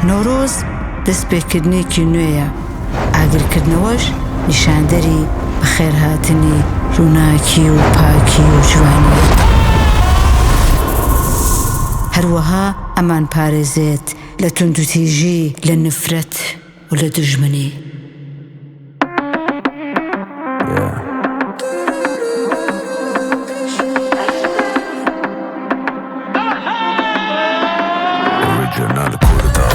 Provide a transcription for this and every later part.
نۆرۆز دەستپێکردنێکی نوێیە، ئاگرکردنەوەش نیشاندەری بەخێرهاتنی ڕووناکی و پاکی و جوانی. هەروەها ئەمان پارێزێت لە توندوتیژی، لە نفرەت و لە دژمنی. Original Kurda.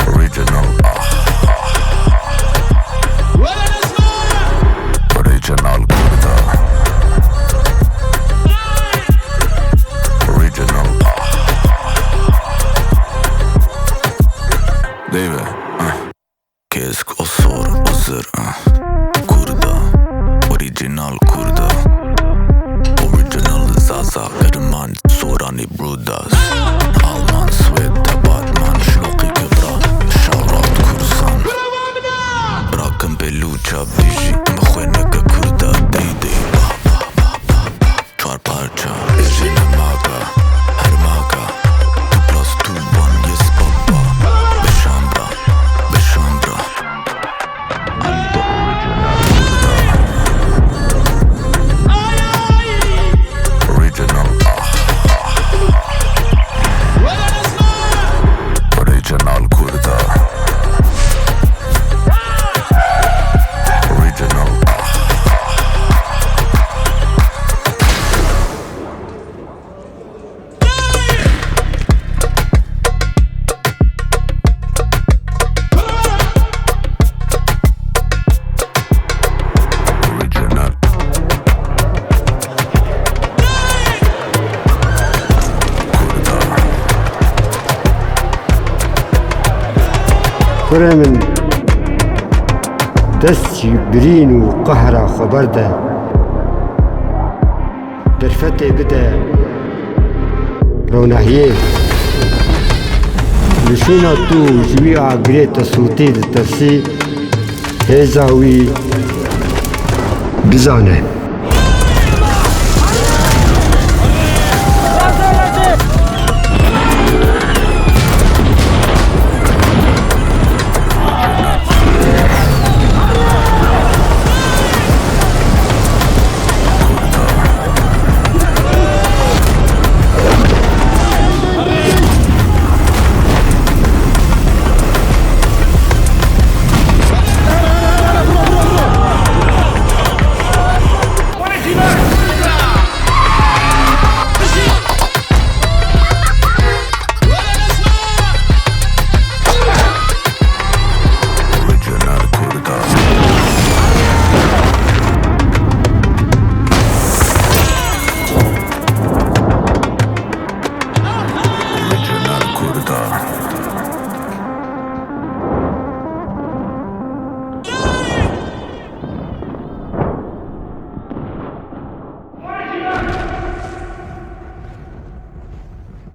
Original Original Kurda. Original Deve Kesk osor hazır Kurda. Original Kurda. Original Zaza Kırman Sorani Brudas Alman Sveta Batman Şloki Kıbra Şavrat Kursan Bırakın Beluca Biji Mıhveneke Kurda Deydi Çar parça Ejine maga Her maga Tu plus tu one yes baba Beşambra Beşambra I'm the original Original Kurda. Original Original كره من دستي برين وقهرة خبرده درفتي بدا رونهيه لشونا تو جوي عقريت صوتي ترسي هزاوي بزانه